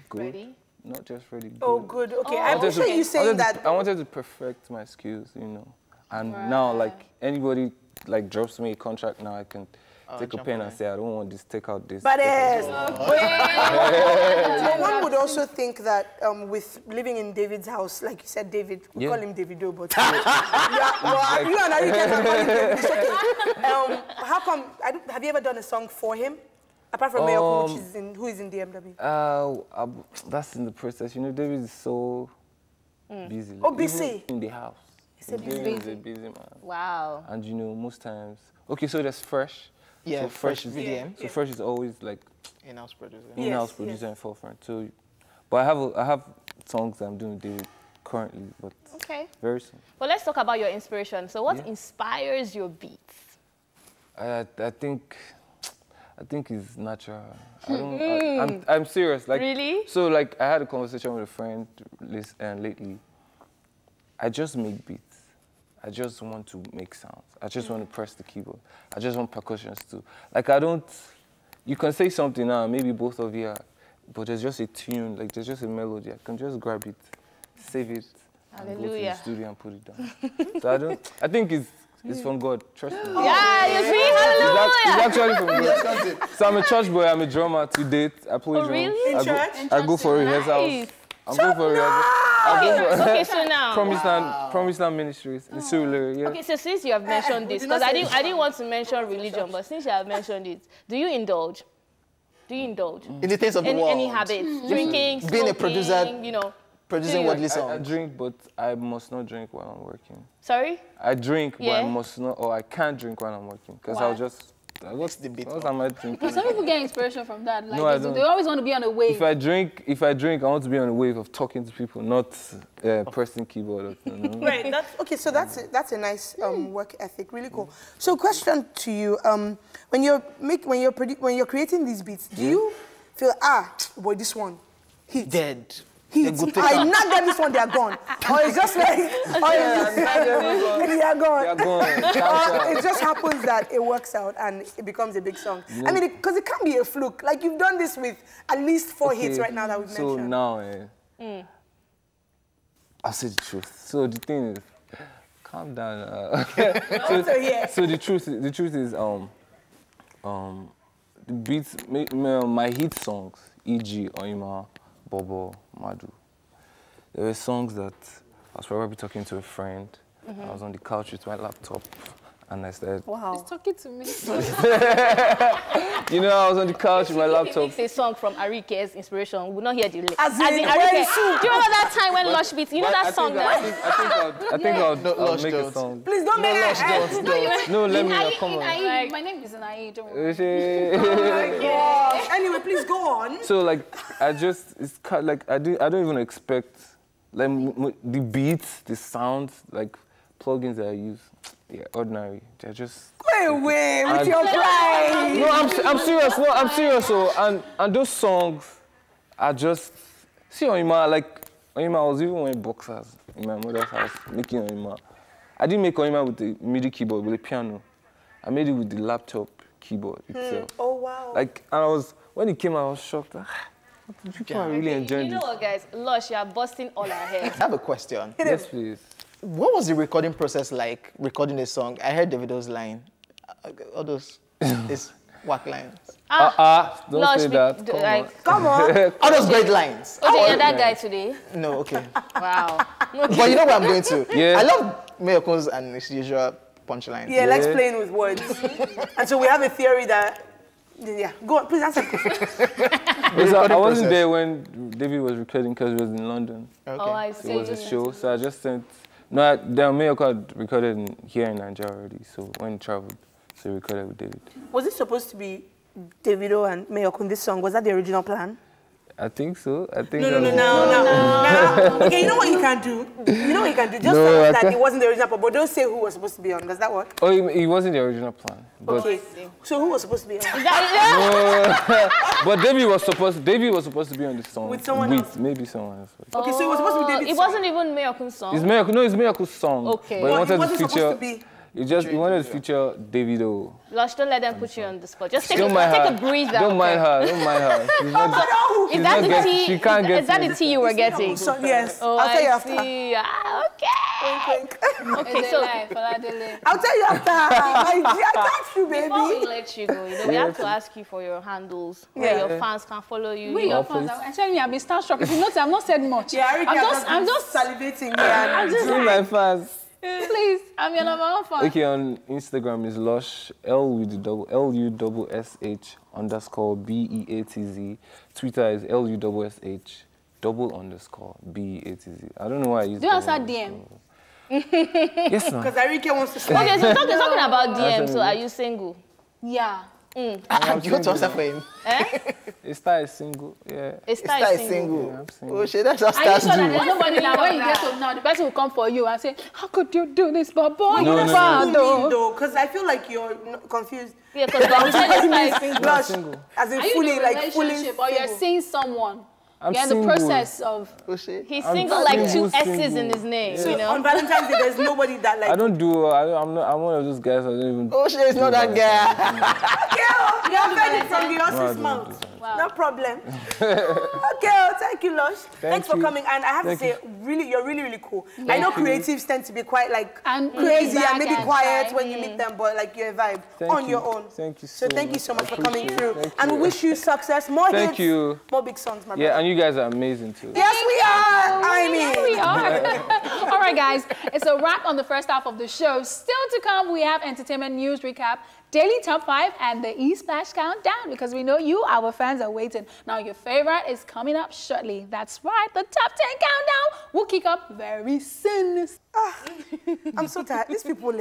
Speaker 8: good. Not just ready. Good.
Speaker 1: Oh, good. Okay, I appreciate you saying that.
Speaker 8: I wanted to perfect my skills, you know. And now, like, anybody like drops me a contract now, I can take a pen and say, I don't want this, take out this.
Speaker 1: But one would also think that with living in David's house, like you said, David, we call him Davido, but you and I can call him David. It's okay. How come? Have you ever done a song for him? Apart from Mayor Kun, who is in DMW?
Speaker 8: That's in the process. You know, David is so busy. Like,
Speaker 1: Oh, busy.
Speaker 8: In the house. He's a busy man.
Speaker 3: Wow.
Speaker 8: And you know, most times. Okay, so there's Fresh.
Speaker 4: Yeah,
Speaker 8: so
Speaker 4: Fresh
Speaker 8: is
Speaker 4: VDM.
Speaker 8: So Fresh is always like
Speaker 4: in-house producer.
Speaker 8: In-house producer and forefront. So, but I have songs that I'm doing with David currently, but very soon.
Speaker 3: Well, let's talk about your inspiration. So, what inspires your beats?
Speaker 8: I think it's natural. I'm serious. Like,
Speaker 3: really?
Speaker 8: So like I had a conversation with a friend lately. I just make beats. I just want to make sounds. I just want to press the keyboard. I just want percussions too. Like you can say something now, maybe both of you are, but there's just a tune, like there's just a melody. I can just grab it, save it, and go to the studio and put it down. So I think it's from God, trust me.
Speaker 3: Yeah, you see? Hallelujah!
Speaker 8: It's actually from God. So I'm a church boy, I'm a drummer to date. I play drums.
Speaker 3: Really?
Speaker 1: In church?
Speaker 8: I go for rehearsals. I'm going for rehearsals.
Speaker 3: Okay, so now.
Speaker 8: Promised Land Ministries in Surulere, yeah.
Speaker 3: Okay, so since you have mentioned this, because I didn't want to mention religion, but since you have mentioned it, do you indulge? In
Speaker 4: the things of the world?
Speaker 3: Any habits? Drinking, smoking,
Speaker 4: being a producer,
Speaker 3: you know.
Speaker 4: producing worldly songs.
Speaker 8: I drink, but I must not drink while I'm working.
Speaker 3: Sorry?
Speaker 8: I drink, but I must not, or I can't drink while I'm working, because I'll just. What's the bit? What am I drinking?
Speaker 2: Some people get inspiration from that. Like
Speaker 8: no, I don't.
Speaker 2: They always want to be on a wave.
Speaker 8: If I drink, I want to be on a wave of talking to people, not pressing keyboard.
Speaker 1: Right. So that's a nice work ethic. Really cool. So, question to you: when you're creating these beats, do you feel boy, this one, hit
Speaker 4: dead?
Speaker 1: I not get this one, they are gone. Or it's just like, they are gone. It just happens that it works out and it becomes a big song. I mean, because it can't be a fluke. Like, you've done this with at least 4 hits right now that we've mentioned.
Speaker 8: So now, I'll say the truth. So the thing is, calm down. So the truth is, the beats, my hit songs, e.g. Oima, Bobo, Madu, there were songs that I was probably talking to a friend. I was on the couch with my laptop, and I said,
Speaker 1: Wow.
Speaker 2: He's talking to me.
Speaker 8: you know, I was on the couch with my laptop.
Speaker 3: It's a song from R.Kelly's inspiration. We'll not hear the lyrics.
Speaker 1: As in
Speaker 3: R.Kelly. Do you remember that time when Lush beats? You know that song now?
Speaker 8: I think I'll make a song.
Speaker 1: Please don't make it.
Speaker 8: No, let me come on.
Speaker 2: My name is Inayi, don't worry.
Speaker 1: Anyway, please go on.
Speaker 8: So like, it's kind of like I don't even expect like the beats, the sounds, like plugins that I use. Yeah, ordinary. They're just.
Speaker 1: Go away with your pride.
Speaker 8: No, I'm serious. No, I'm serious. So and those songs are just. See Oyima, like Oyima, I was even wearing boxers in my mother's house making Oyima. I didn't make Oyima with the MIDI keyboard, with the piano. I made it with the laptop keyboard itself.
Speaker 1: Oh wow.
Speaker 8: Like, and when it came out, I was shocked. People are really enjoying
Speaker 3: You know what, guys? Lush, you are busting all our heads.
Speaker 4: I have a question.
Speaker 8: Yes, please.
Speaker 4: What was the recording process like, recording this song? I heard Davido's line. All those whack lines.
Speaker 8: Don't
Speaker 3: Lush,
Speaker 8: say that.
Speaker 1: Come on.
Speaker 4: All those great lines.
Speaker 3: Okay, you're that guy today.
Speaker 4: No, okay.
Speaker 3: Wow.
Speaker 4: But you know where I'm going to?
Speaker 8: Yeah.
Speaker 4: I love Mayokun's and his usual punchlines.
Speaker 1: Yeah, likes playing with words. And so we have a theory that, yeah, go on, please answer the question.
Speaker 8: I wasn't there when David was recording because he was in London.
Speaker 4: Okay.
Speaker 3: Oh, I see.
Speaker 8: It was a show, so I just sent. No, Mayoko had recorded here in Nigeria already, so when he traveled, so he recorded with David.
Speaker 1: Was it supposed to be Davido and Mayokun, this song? Was that the original plan?
Speaker 8: I think so. I think.
Speaker 1: No. Okay, you know what you can do? Just tell us that it wasn't the original plan, but don't say who was supposed to be on. Does that work?
Speaker 8: Oh, it wasn't the original plan. But
Speaker 1: Okay. So who was supposed to be on?
Speaker 8: but David was supposed to be on the song.
Speaker 1: With someone else?
Speaker 8: Maybe someone else.
Speaker 1: Okay, so it was supposed to be David's
Speaker 3: It wasn't even Mayokun's song.
Speaker 8: It's Mayoku's song.
Speaker 3: Okay.
Speaker 8: But he wanted
Speaker 1: it wasn't
Speaker 8: to feature.
Speaker 1: supposed to be.
Speaker 8: He wanted to feature Davido.
Speaker 3: Lush, don't let them put you on the spot. Just take
Speaker 8: Don't
Speaker 3: a
Speaker 8: mind
Speaker 3: breather.
Speaker 8: Don't mind her.
Speaker 3: Is that the tea?
Speaker 8: She can't get.
Speaker 3: Is that the tea you were getting?
Speaker 1: So, yes.
Speaker 3: Oh,
Speaker 1: I'll tell you after.
Speaker 3: see. Okay.
Speaker 1: Wink, wink.
Speaker 3: Okay, so
Speaker 1: I'll tell you after. I got you, baby.
Speaker 3: before we let you go, we have to ask you for your handles, where your fans can follow you.
Speaker 2: Wait, your fans, I tell you, I've been starstruck. If you notice, I've not said much.
Speaker 1: Yeah,
Speaker 2: I'm just
Speaker 1: salivating here.
Speaker 2: I'm just
Speaker 8: See my fans.
Speaker 2: please, I'm your number one fan.
Speaker 8: Okay, on Instagram is Lush LUSSH_BEATZ. Twitter is LUSSH_BEATZ. I don't know why I use.
Speaker 2: Do you answer DM?
Speaker 8: Yes, ma'am.
Speaker 1: Because Arike wants to slide.
Speaker 3: Okay, so talking about DM, so are you single?
Speaker 2: Yeah.
Speaker 4: You want to answer for him?
Speaker 8: Esta is single. Yeah.
Speaker 3: Esta is single.
Speaker 8: Yeah, I'm single.
Speaker 4: Oh shit, that's how
Speaker 2: Are you
Speaker 4: stars
Speaker 2: sure that
Speaker 4: do.
Speaker 2: there's nobody now? When you get to now, the person will come for you and say, "How could you do this, but boy,
Speaker 8: No,
Speaker 2: you're
Speaker 8: no,
Speaker 2: bad,
Speaker 1: What
Speaker 2: though."
Speaker 1: though? Because I feel like you're confused.
Speaker 3: Yeah, because you said Esta is
Speaker 1: Blush,
Speaker 8: single.
Speaker 1: as in
Speaker 2: Are you
Speaker 1: fully,
Speaker 2: in a
Speaker 1: like fully
Speaker 2: relationship or you're
Speaker 1: single.
Speaker 2: seeing someone?
Speaker 8: I'm
Speaker 2: You're in the
Speaker 8: single.
Speaker 2: process of.
Speaker 4: Oh shit.
Speaker 3: He's
Speaker 8: I'm
Speaker 3: single like two
Speaker 8: single,
Speaker 3: S's in
Speaker 8: single.
Speaker 3: his name,
Speaker 1: So
Speaker 3: you know?
Speaker 1: on Valentine's Day, there's nobody that like.
Speaker 8: I don't do. I'm one of those guys. I don't even.
Speaker 4: Oh shit, it's not that guy.
Speaker 1: Girl, you have heard it from the
Speaker 8: No, I
Speaker 1: horse's
Speaker 8: don't
Speaker 1: mouth.
Speaker 8: do that.
Speaker 1: No problem. Okay, thank you, Lush. Thanks for
Speaker 8: you.
Speaker 1: coming. And I have to say, you're really, really cool. I know creatives tend to be quite like
Speaker 2: And
Speaker 1: crazy
Speaker 2: laid back
Speaker 1: and maybe
Speaker 2: and
Speaker 1: quiet
Speaker 2: shy.
Speaker 1: when you meet them, but like you're a vibe
Speaker 8: Thank
Speaker 1: on
Speaker 8: you.
Speaker 1: your own.
Speaker 8: Thank you
Speaker 1: So thank you so much
Speaker 8: I
Speaker 1: for coming
Speaker 8: appreciate
Speaker 1: through.
Speaker 8: it. Thank
Speaker 1: And we
Speaker 8: you.
Speaker 1: wish you success, more
Speaker 8: Thank
Speaker 1: hits,
Speaker 8: you.
Speaker 1: more big songs, my
Speaker 8: Yeah,
Speaker 1: brother.
Speaker 8: and you guys are amazing too.
Speaker 1: Yes, we are. I mean,
Speaker 2: We are. All right, guys. It's a wrap on the first half of the show. Still to come, we have entertainment news recap, daily top 5, and the ESplash countdown, because we know you, our fans, are waiting. Now, your favorite is coming up shortly. That's right. The top 10 countdown will kick up very soon.
Speaker 1: I'm so tired. These people,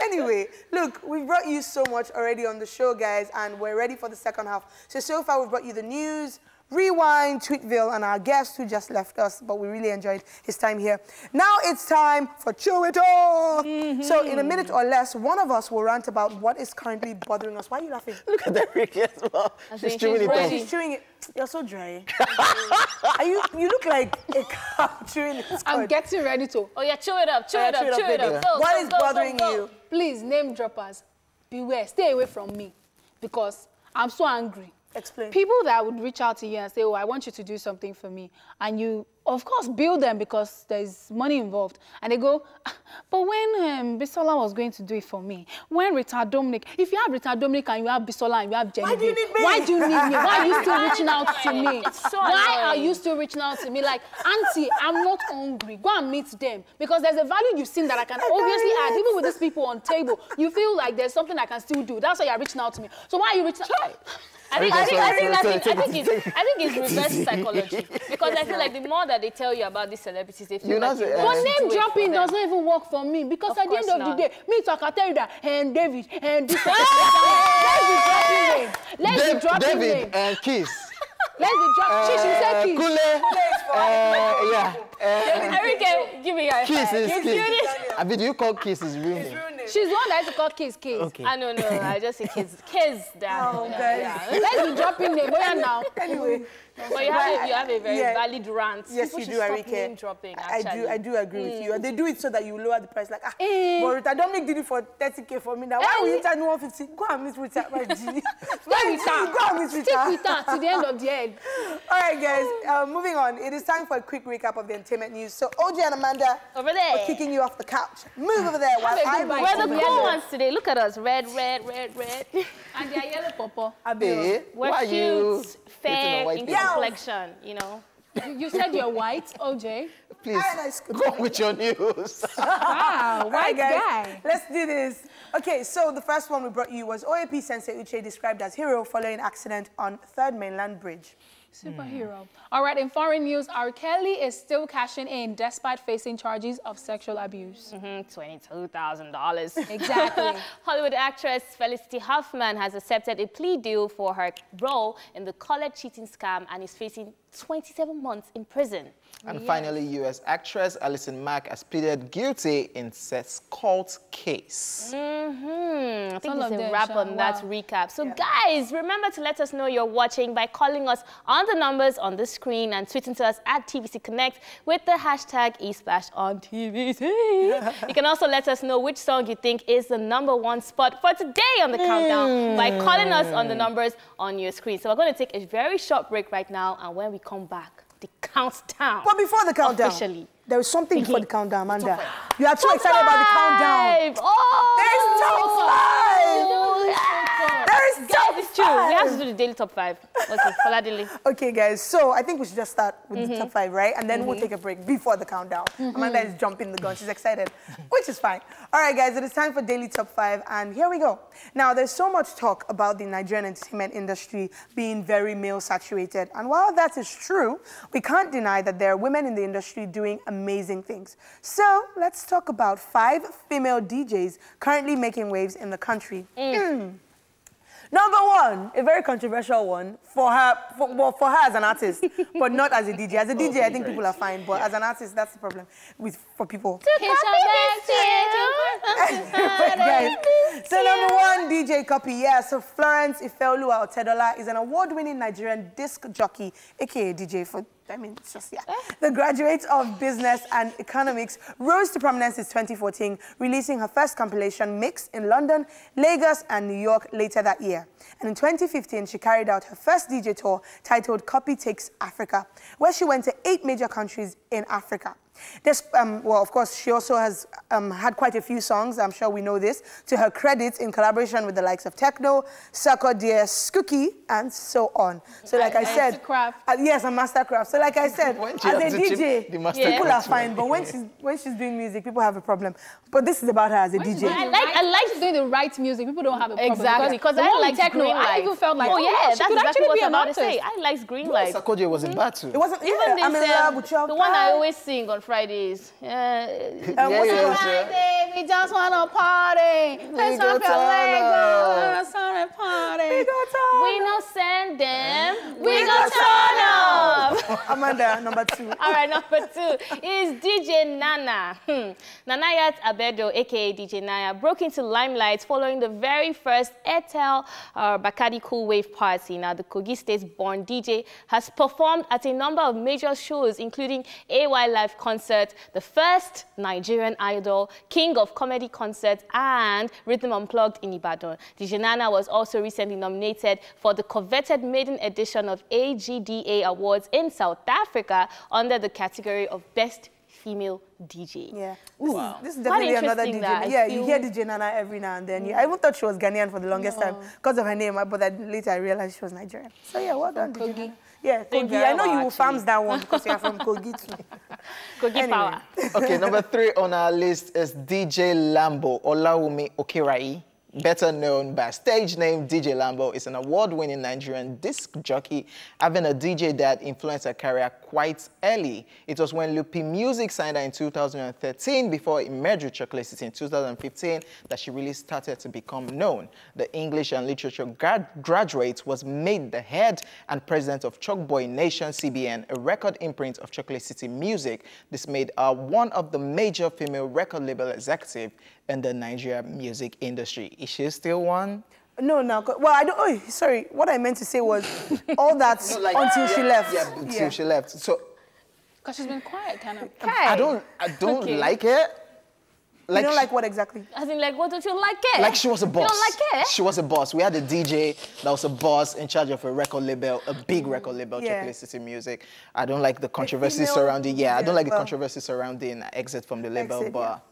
Speaker 1: anyway, look, we've brought you so much already on the show, guys, and we're ready for the second half. So far, we've brought you the news, Rewind, Tweetville, and our guest who just left us, but we really enjoyed his time here. Now it's time for Chew It Off. So in a minute or less, one of us will rant about what is currently bothering us. Why are you laughing?
Speaker 4: Look at that Ricky as well. She's chewing it off.
Speaker 1: She's chewing it. You're so dry. You look like a cow chewing its
Speaker 2: I'm
Speaker 1: cud.
Speaker 2: getting ready to.
Speaker 3: Oh yeah, chew it up, chew it up, chew it
Speaker 1: baby.
Speaker 3: up. Go,
Speaker 1: What
Speaker 3: go,
Speaker 1: is
Speaker 3: go,
Speaker 1: bothering
Speaker 3: go, go.
Speaker 1: you?
Speaker 2: Please, name droppers, beware. Stay away from me because I'm so angry.
Speaker 1: Explain.
Speaker 2: People that would reach out to you and say, oh, I want you to do something for me. And you, of course, bill them because there's money involved. And they go, but when Bisola was going to do it for me, when Rita Dominic, if you have Rita Dominic and you have Bisola and you have Jenny,
Speaker 1: why do you need me?
Speaker 2: Why do you need me? Why are you still reaching out to me?
Speaker 3: So
Speaker 2: Why are you still reaching out to me? Like, Auntie, I'm not hungry. Go and meet them. Because there's a value you've seen that I can obviously add. Even with these people on table, you feel like there's something I can still do. That's why you're reaching out to me. So why are you reaching out?
Speaker 3: I think it's reverse psychology. Because I feel like the more that they tell you about these celebrities, they feel like
Speaker 2: but name dropping doesn't even work for me. Because at the end of the day, me talk, I tell you that, and David, and this. Let's be dropping name.
Speaker 4: David and Kiss.
Speaker 2: Let's be dropping. She said Kiss.
Speaker 4: Kule. Yeah.
Speaker 3: R.Kelly, give me your
Speaker 4: Kiss is Kiss. I mean, do you call Kiss his real name?
Speaker 2: She's the one that has to call Kiss.
Speaker 4: Okay.
Speaker 3: I don't know. I just say kids. Down.
Speaker 1: Oh, okay.
Speaker 3: Yeah.
Speaker 2: Let's be dropping name. Where now?
Speaker 1: Anyway.
Speaker 3: But you have a very valid rant.
Speaker 1: Yes,
Speaker 3: People
Speaker 1: you
Speaker 3: should
Speaker 1: do,
Speaker 3: stop
Speaker 1: Arike.
Speaker 3: name dropping, actually.
Speaker 1: I do agree with you. They do it so that you lower the price. Like, but Rita Dominic did it for 30K for me. Now, why will you charge me 150? Go and meet Rita, my G.
Speaker 2: Stay with her.
Speaker 1: Go and meet Rita.
Speaker 2: Stick with her to the end of the end.
Speaker 1: All right, guys. Moving on. It is time for a quick recap of the entertainment news. So, OJ and Amanda
Speaker 3: Over there.
Speaker 1: are kicking you off the couch. Move over there while I move.
Speaker 3: We're the cool ones today. Look at us. Red.
Speaker 2: And they are yellow pawpaw.
Speaker 4: Hey,
Speaker 3: We're
Speaker 4: why you
Speaker 3: cute, fair in
Speaker 1: people?
Speaker 3: complexion, you know.
Speaker 2: You said you're white, OJ.
Speaker 4: Please, go with your news.
Speaker 2: Wow, white guy.
Speaker 1: Let's do this. Okay, so the first one we brought you was OAP Sensei Uche described as hero following accident on 3rd Mainland Bridge.
Speaker 2: Superhero. All right, in foreign news, R.Kelly is still cashing in despite facing charges of sexual abuse.
Speaker 3: $22,000.
Speaker 2: Exactly.
Speaker 3: Hollywood actress Felicity Huffman has accepted a plea deal for her role in the college cheating scam and is facing 27 months in prison.
Speaker 4: And finally, U.S. actress Alison Mack has pleaded guilty in Seth's cult case.
Speaker 3: I think it's a wrap on that recap. So guys, remember to let us know you're watching by calling us on the numbers on the screen and tweeting to us at TVC Connect with the hashtag ESplash on TVC. You can also let us know which song you think is the #1 spot for today on the countdown by calling us on the numbers on your screen. So we're going to take a very short break right now, and when we come back, the countdown.
Speaker 1: But before the countdown,
Speaker 3: officially.
Speaker 1: There is something before the countdown, Amanda. You are too excited about the countdown.
Speaker 3: Oh!
Speaker 1: There is top 5! There is top 5!
Speaker 3: It's true. We have to do the daily top 5. Okay, Faladili.
Speaker 1: Okay, guys. So I think we should just start with the top 5, right? And then we'll take a break before the countdown. Amanda is jumping the gun. She's excited, which is fine. All right, guys. It is time for daily top 5, and here we go. Now, there's so much talk about the Nigerian entertainment industry being very male-saturated, and while that is true, we can't deny that there are women in the industry doing amazing things. So let's talk about 5 female DJs currently making waves in the country. Number 1, a very controversial one for her as an artist, but not as a DJ. As a DJ, I think people are fine, but as an artist, that's the problem for people. Guys, so number 1, DJ Copy. Yeah, so Florence Ifeoluwa Otedola is an award-winning Nigerian disc jockey, aka DJ for, I mean, it's just, The graduate of business and economics rose to prominence in 2014, releasing her first compilation mix in London, Lagos, and New York later that year. And in 2015, she carried out her first DJ tour titled Copy Takes Africa, where she went to 8 major countries in Africa. This, well, of course, she also has had quite a few songs, I'm sure we know this, to her credit in collaboration with the likes of Techno, Sako Dear, Skooky, and so on. So like I said, yes, and Mastercraft. So like I said, as a DJ, people are fine, but when she's doing music, people have a problem. But this is about her as a DJ.
Speaker 2: I like doing the right music. People don't have a problem.
Speaker 3: Exactly, because I like
Speaker 2: Techno. I even felt like,
Speaker 3: that's exactly what I'm about to
Speaker 2: say.
Speaker 3: I like Greenlight.
Speaker 4: Sako Dear wasn't bad too.
Speaker 1: It wasn't,
Speaker 3: even the one I always sing on Fridays.
Speaker 2: Friday, we just wanna party. Let's have your leg on party.
Speaker 3: We no send them. We go turn up.
Speaker 1: Amanda, number 2.
Speaker 3: All right, number 2 is DJ Nana. Nanayat Abedo, a.k.a. DJ Naya, broke into limelight following the very first Airtel Bacardi Cool Wave party. Now, the Kogi State-born DJ has performed at a number of major shows, including AY Live Concert, the first Nigerian Idol, King of Comedy Concert, and Rhythm Unplugged in Ibadan. DJ Nana was also recently nominated for the coveted maiden edition of AGDA Awards in South Africa under the category of Best Female DJ.
Speaker 1: Yeah. This is definitely another DJ. Yeah, you hear DJ Nana every now and then. I even thought she was Ghanaian for the longest time because of her name, but later I realized she was Nigerian. So yeah, well done, DJ Nana. Yeah, Kogi. I know you will farms that one because you're from Kogi too.
Speaker 3: Kogi power.
Speaker 4: Okay, number 3 on our list is DJ Lambo, Olawumi Okerai. Better known by stage name DJ Lambo, is an award-winning Nigerian disc jockey, having a DJ that influenced her career quite early. It was when Lupi Music signed her in 2013 before it merged with Chocolate City in 2015 that she really started to become known. The English and Literature graduate was made the head and president of Chalkboy Nation CBN, a record imprint of Chocolate City Music. This made her one of the major female record label executives in the Nigerian music industry. Is she still one?
Speaker 1: No, well, I don't. Oh, sorry. What I meant to say was all that until she left.
Speaker 4: Yeah, until she left. So,
Speaker 2: because she's been quiet, kind of.
Speaker 4: I don't like it.
Speaker 1: Like, you don't like what exactly?
Speaker 3: As in, like, what don't you like it?
Speaker 4: Like, she was a boss.
Speaker 3: You don't like it?
Speaker 4: She was a boss. We had a DJ that was a boss in charge of a record label, a big record label, Chocolate City Music. I don't like the controversy surrounding. Yeah, I don't like the controversy surrounding exit from the label, but.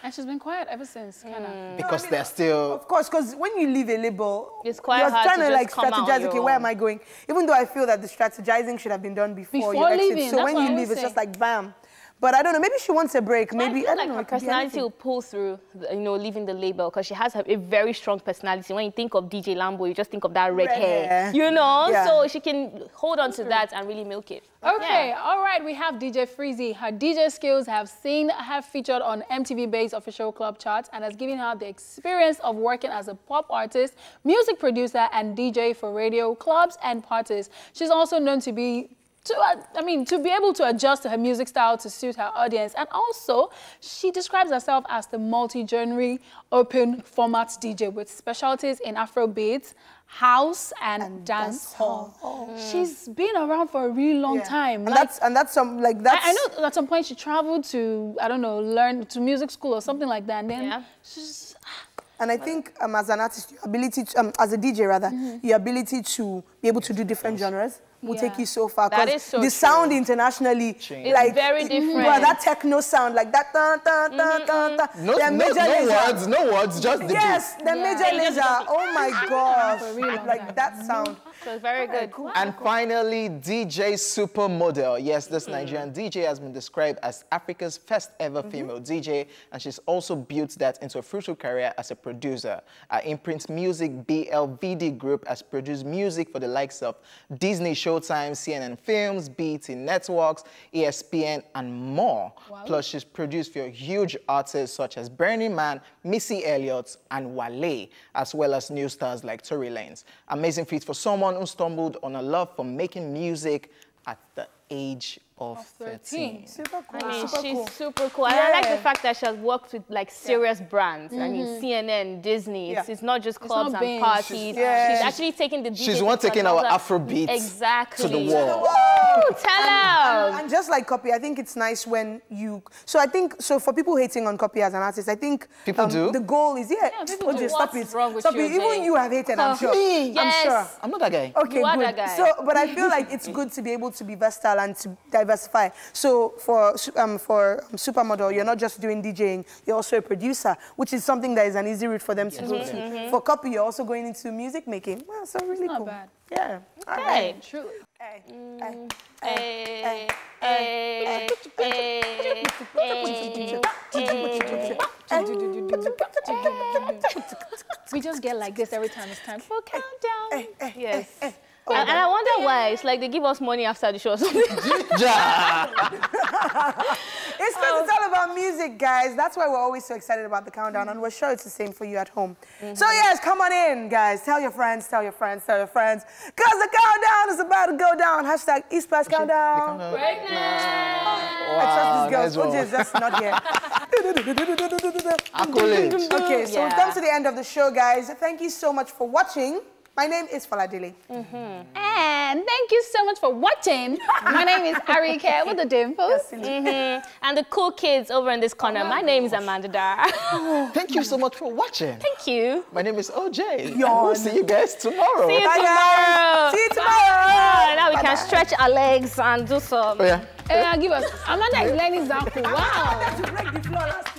Speaker 2: And she's been quiet ever since, kind of.
Speaker 4: Because they're still...
Speaker 1: Of course, because when you leave a label,
Speaker 3: it's quite
Speaker 1: you're
Speaker 3: hard
Speaker 1: trying to like
Speaker 3: come
Speaker 1: strategize, okay, where am I going? Even though I feel that the strategizing should have been done before you exit. So when you leave, it's just like, bam. But I don't know, maybe she wants a break. Maybe, I don't know.
Speaker 3: Her personality will pull through, leaving the label, because she has a very strong personality. When you think of DJ Lambo, you just think of that red hair, you know? Yeah. So she can hold on to that and really milk it.
Speaker 2: Okay, all right, we have DJ Freezy. Her DJ skills have seen her featured on MTV-based official club charts and has given her the experience of working as a pop artist, music producer, and DJ for radio, clubs, and parties. She's also known to be to be able to adjust her music style to suit her audience. And also, she describes herself as the multi-genre open format DJ with specialties in Afrobeats, house, and dance hall. She's been around for a really long time.
Speaker 1: And that's
Speaker 2: I know at some point she traveled to, I don't know, learn to music school or something like that. And then she's...
Speaker 1: And I think as an artist, your ability to, as a DJ rather, your ability to be able to do different genres will take you so far.
Speaker 3: That is so
Speaker 1: the sound internationally,
Speaker 3: it's very different.
Speaker 1: Well, that techno sound, like that,
Speaker 4: no words, just the
Speaker 1: yes, the major laser. Oh my gosh, like that sound.
Speaker 3: So very good.
Speaker 1: Cool.
Speaker 4: And finally, DJ Supermodel. Yes, this Nigerian DJ has been described as Africa's first ever female DJ, and she's also built that into a fruitful career as a producer. Her imprint music BLVD group has produced music for the likes of Disney, Showtime, CNN Films, BET Networks, ESPN, and more. Wow. Plus, she's produced for huge artists such as Burning Man, Missy Elliott, and Wale, as well as new stars like Tory Lanez. Amazing feat for someone who stumbled on a love for making music at the age of 13.
Speaker 1: Super cool.
Speaker 3: I mean, she's super cool. And I like the fact that she has worked with like serious brands. I mean, CNN, Disney. It's not just clubs and parties. She's actually taking the DJ.
Speaker 4: She's one taking our Afrobeat to the world.
Speaker 3: Tell her.
Speaker 1: And just like Copy, I think it's nice when you... So for people hating on Copy as an artist, I think...
Speaker 4: People do?
Speaker 1: The goal is,
Speaker 3: people do.
Speaker 1: Stop it.
Speaker 3: Wrong with you,
Speaker 1: even you have hated, I'm sure.
Speaker 3: Yes.
Speaker 1: I'm sure.
Speaker 4: I'm not that guy.
Speaker 1: Okay,
Speaker 3: you are
Speaker 1: good.
Speaker 3: that guy.
Speaker 1: So, but I feel like it's good to be able to be versatile and to diversify. So for Supermodel, you're not just doing DJing, you're also a producer, which is something that is an easy route for them to go to. For Copy, you're also going into music making. Wow, so really cool.
Speaker 2: Not bad.
Speaker 1: Yeah.
Speaker 3: Okay.
Speaker 2: Truly. We just get like this every time it's time for countdown.
Speaker 3: Yes. And I wonder why. It's like they give us money after the show or something.
Speaker 1: It's because it's all about music, guys. That's why we're always so excited about the countdown, and we're sure it's the same for you at home. So yes, come on in, guys. Tell your friends, tell your friends, tell your friends, because the countdown is about to to go down. Hashtag ESplash countdown. I trust these girls. OJ is just not here.
Speaker 4: Accolades.
Speaker 1: Okay, so we've come to the end of the show, guys. Thank you so much for watching. My name is Faladili.
Speaker 2: And thank you so much for watching. My name is R.Kelly with the dimples.
Speaker 3: And the cool kids over in this corner. My name is Amanda Dar.
Speaker 4: Thank you so much for watching.
Speaker 3: Thank you.
Speaker 4: My name is OJ. And we'll see you guys tomorrow.
Speaker 3: See you
Speaker 1: Bye,
Speaker 3: tomorrow.
Speaker 1: guys. See you tomorrow.
Speaker 3: Now we can stretch our legs and do some.
Speaker 2: Give us. Amanda is learning Zanku. Wow.
Speaker 1: To break the floor last